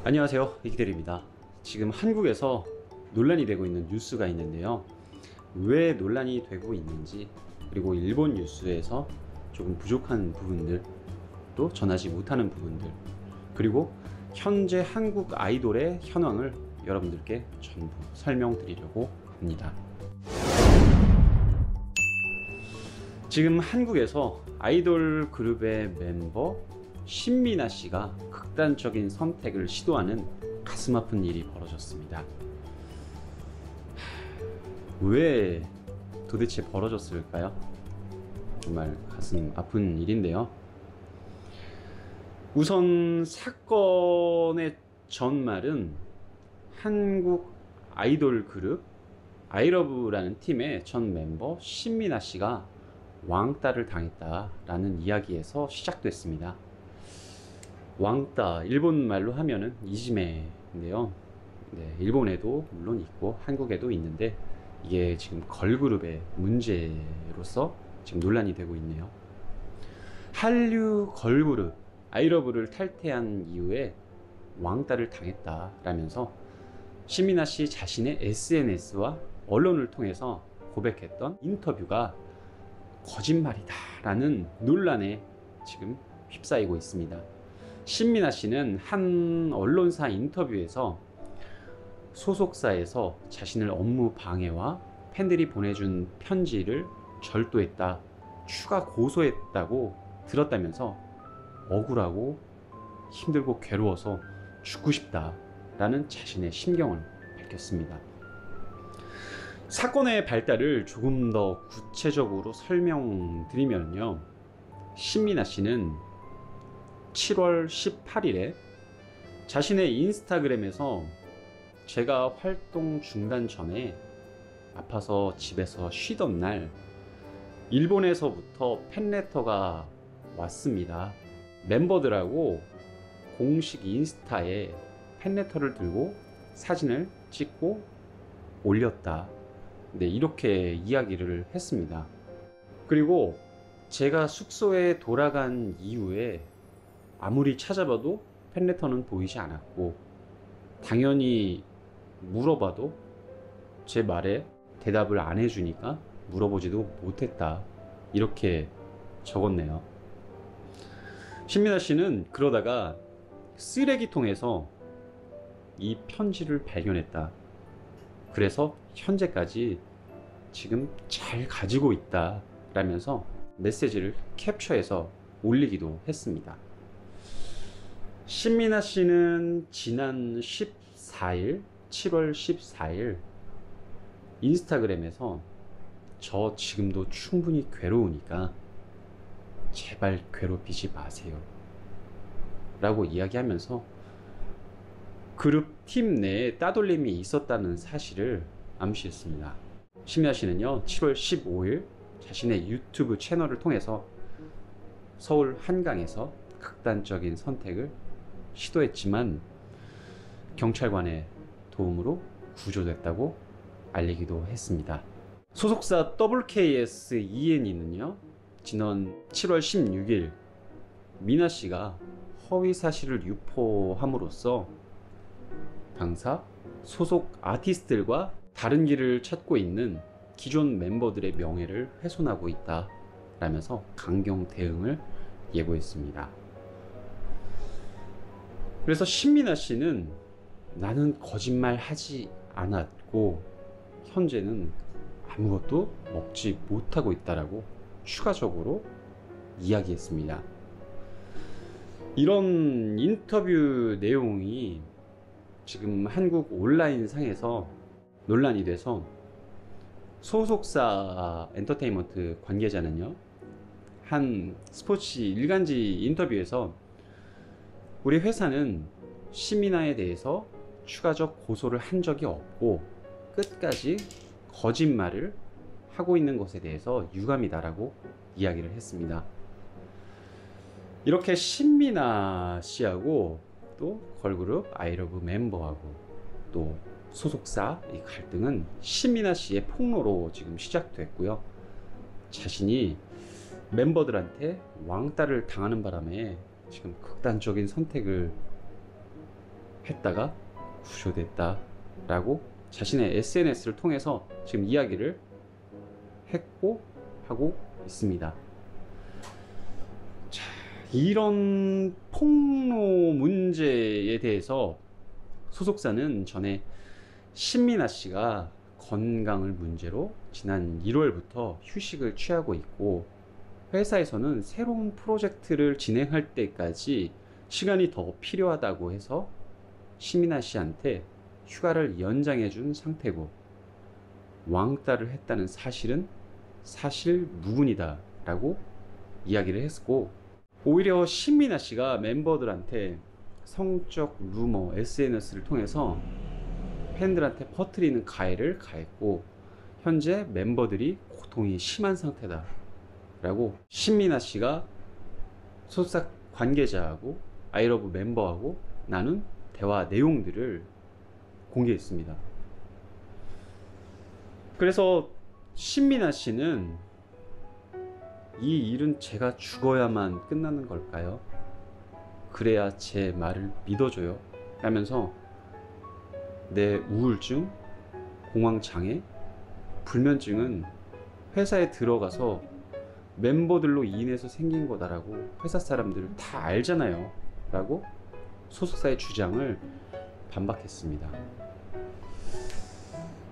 안녕하세요, 이기대리입니다. 지금 한국에서 논란이 되고 있는 뉴스가 있는데요. 왜 논란이 되고 있는지, 그리고 일본 뉴스에서 조금 부족한 부분들, 또 전하지 못하는 부분들, 그리고 현재 한국 아이돌의 현황을 여러분들께 전부 설명드리려고 합니다. 지금 한국에서 아이돌 그룹의 멤버 신미나 씨가 극단적인 선택을 시도하는 가슴 아픈 일이 벌어졌습니다. 왜 도대체 벌어졌을까요? 정말 가슴 아픈 일인데요. 우선 사건의 전말은 한국 아이돌 그룹 아이러브라는 팀의 전 멤버 신미나 씨가 왕따를 당했다라는 이야기에서 시작됐습니다. 왕따, 일본 말로 하면은 이지메인데요. 네, 일본에도 물론 있고 한국에도 있는데 이게 지금 걸그룹의 문제로서 지금 논란이 되고 있네요. 한류 걸그룹 아이러브를 탈퇴한 이후에 왕따를 당했다라면서 신미나 씨 자신의 SNS와 언론을 통해서 고백했던 인터뷰가 거짓말이다라는 논란에 지금 휩싸이고 있습니다. 신미나 씨는 한 언론사 인터뷰에서 소속사에서 자신을 업무 방해와 팬들이 보내준 편지를 절도했다, 추가 고소했다고 들었다면서 억울하고 힘들고 괴로워서 죽고 싶다라는 자신의 심경을 밝혔습니다. 사건의 발달을 조금 더 구체적으로 설명드리면요. 신미나 씨는 7월 18일에 자신의 인스타그램에서 제가 활동 중단 전에 아파서 집에서 쉬던 날 일본에서부터 팬레터가 왔습니다. 멤버들하고 공식 인스타에 팬레터를 들고 사진을 찍고 올렸다. 네, 이렇게 이야기를 했습니다. 그리고 제가 숙소에 돌아간 이후에 아무리 찾아봐도 팬레터는 보이지 않았고, 당연히 물어봐도 제 말에 대답을 안 해주니까 물어보지도 못했다, 이렇게 적었네요. 신미나 씨는 그러다가 쓰레기통에서 이 편지를 발견했다, 그래서 현재까지 지금 잘 가지고 있다 라면서 메시지를 캡처해서 올리기도 했습니다. 신미나 씨는 지난 14일, 7월 14일 인스타그램에서 저 지금도 충분히 괴로우니까 제발 괴롭히지 마세요 라고 이야기하면서 그룹 팀 내에 따돌림이 있었다는 사실을 암시했습니다. 신미나 씨는요, 7월 15일 자신의 유튜브 채널을 통해서 서울 한강에서 극단적인 선택을 시도했지만 경찰관의 도움으로 구조됐다고 알리기도 했습니다. 소속사 WKS-ENE는요, 지난 7월 16일 미나 씨가 허위 사실을 유포함으로써 당사 소속 아티스트들과 다른 길을 찾고 있는 기존 멤버들의 명예를 훼손하고 있다 라면서 강경 대응을 예고했습니다. 그래서 신미나 씨는 나는 거짓말 하지 않았고 현재는 아무것도 먹지 못하고 있다라고 추가적으로 이야기했습니다. 이런 인터뷰 내용이 지금 한국 온라인 상에서 논란이 돼서 소속사 엔터테인먼트 관계자는요, 한 스포츠 일간지 인터뷰에서 우리 회사는 신미나에 대해서 추가적 고소를 한 적이 없고 끝까지 거짓말을 하고 있는 것에 대해서 유감이다라고 이야기를 했습니다. 이렇게 신미나 씨하고 또 걸그룹 아이러브 멤버하고 또 소속사 이 갈등은 신미나 씨의 폭로로 지금 시작됐고요. 자신이 멤버들한테 왕따를 당하는 바람에 지금 극단적인 선택을 했다가 구조됐다 라고 자신의 SNS를 통해서 지금 이야기를 했고 하고 있습니다. 자, 이런 폭로 문제에 대해서 소속사는 전에 신민아 씨가 건강을 문제로 지난 1월부터 휴식을 취하고 있고, 회사에서는 새로운 프로젝트를 진행할 때까지 시간이 더 필요하다고 해서 신민아 씨한테 휴가를 연장해 준 상태고, 왕따를 했다는 사실은 사실 무근이다 라고 이야기를 했고, 오히려 신민아 씨가 멤버들한테 성적 루머 SNS를 통해서 팬들한테 퍼뜨리는 가해를 가했고, 현재 멤버들이 고통이 심한 상태다 라고 신민아 씨가 소속사 관계자하고 아이러브 멤버하고 나눈 대화 내용들을 공개했습니다. 그래서 신민아 씨는 이 일은 제가 죽어야만 끝나는 걸까요? 그래야 제 말을 믿어줘요 라면서 내 우울증, 공황장애, 불면증은 회사에 들어가서 멤버들로 인해서 생긴 거다라고 회사 사람들 다 알잖아요 라고 소속사의 주장을 반박했습니다.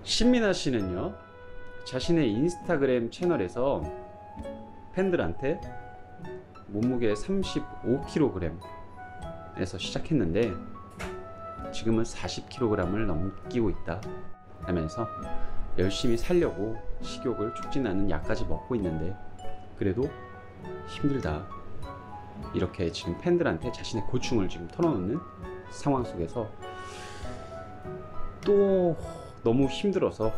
신민아 씨는요, 자신의 인스타그램 채널에서 팬들한테 몸무게 35kg에서 시작했는데 지금은 40kg을 넘기고 있다 하면서 열심히 살려고 식욕을 촉진하는 약까지 먹고 있는데 그래도 힘들다, 이렇게 지금 팬들한테 자신의 고충을 지금 털어놓는 상황 속에서 또 너무 힘들어서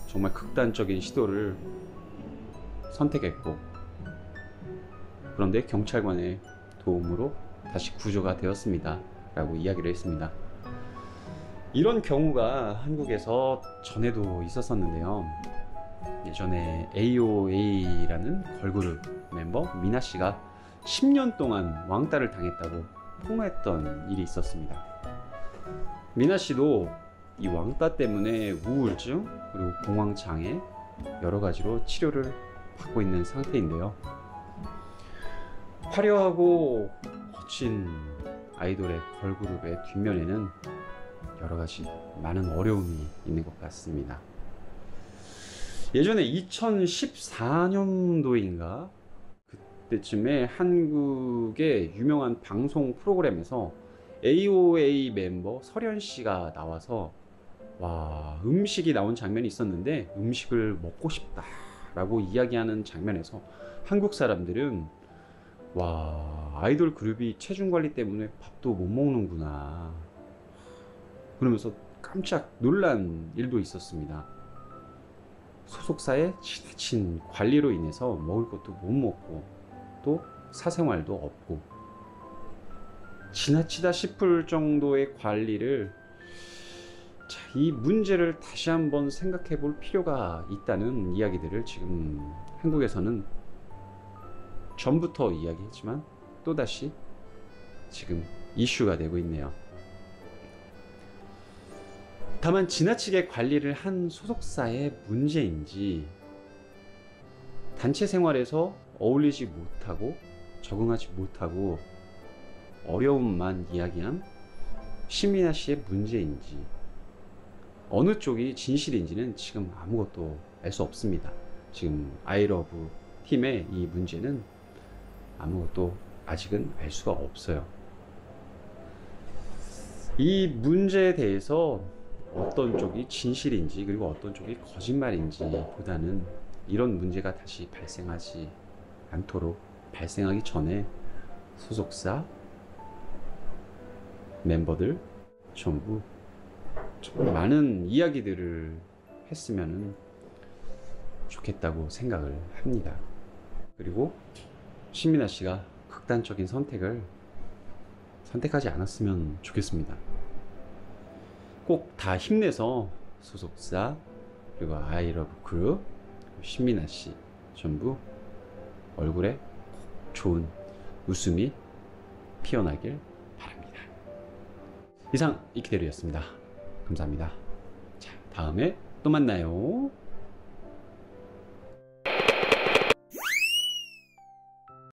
정말 극단적인 시도를 선택했고, 그런데 경찰관의 도움으로 다시 구조가 되었습니다 라고 이야기를 했습니다. 이런 경우가 한국에서 전에도 있었었는데요. 예전에 AOA라는 걸그룹 멤버 미나 씨가 10년 동안 왕따를 당했다고 폭로했던 일이 있었습니다. 미나 씨도 이 왕따 때문에 우울증 그리고 공황장애 여러 가지로 치료를 받고 있는 상태인데요. 화려하고 거친 아이돌의 걸그룹의 뒷면에는 여러 가지 많은 어려움이 있는 것 같습니다. 예전에 2014년도인가 그때쯤에 한국의 유명한 방송 프로그램에서 AOA 멤버 설현 씨가 나와서 음식이 나온 장면이 있었는데 음식을 먹고 싶다 라고 이야기하는 장면에서 한국 사람들은 아이돌 그룹이 체중 관리 때문에 밥도 못 먹는구나 그러면서 깜짝 놀란 일도 있었습니다. 소속사의 지나친 관리로 인해서 먹을 것도 못 먹고 또 사생활도 없고, 지나치다 싶을 정도의 관리를, 이 문제를 다시 한번 생각해 볼 필요가 있다는 이야기들을 지금 한국에서는 전부터 이야기했지만 또다시 지금 이슈가 되고 있네요. 다만 지나치게 관리를 한 소속사의 문제인지, 단체 생활에서 어울리지 못하고 적응하지 못하고 어려움만 이야기한 신민아 씨의 문제인지, 어느 쪽이 진실인지는 지금 아무것도 알 수 없습니다. 지금 아이러브 팀의 이 문제는 아무것도 아직은 알 수가 없어요. 이 문제에 대해서 어떤 쪽이 진실인지 그리고 어떤 쪽이 거짓말인지 보다는 이런 문제가 다시 발생하지 않도록, 발생하기 전에 소속사 멤버들 전부 정말 많은 이야기들을 했으면 좋겠다고 생각을 합니다. 그리고 신민아 씨가 극단적인 선택을 선택하지 않았으면 좋겠습니다. 꼭 다 힘내서 소속사 그리고 아이러브 그룹 신민아 씨 전부 얼굴에 좋은 웃음이 피어나길 바랍니다. 이상 이키데루였습니다. 감사합니다. 자, 다음에 또 만나요.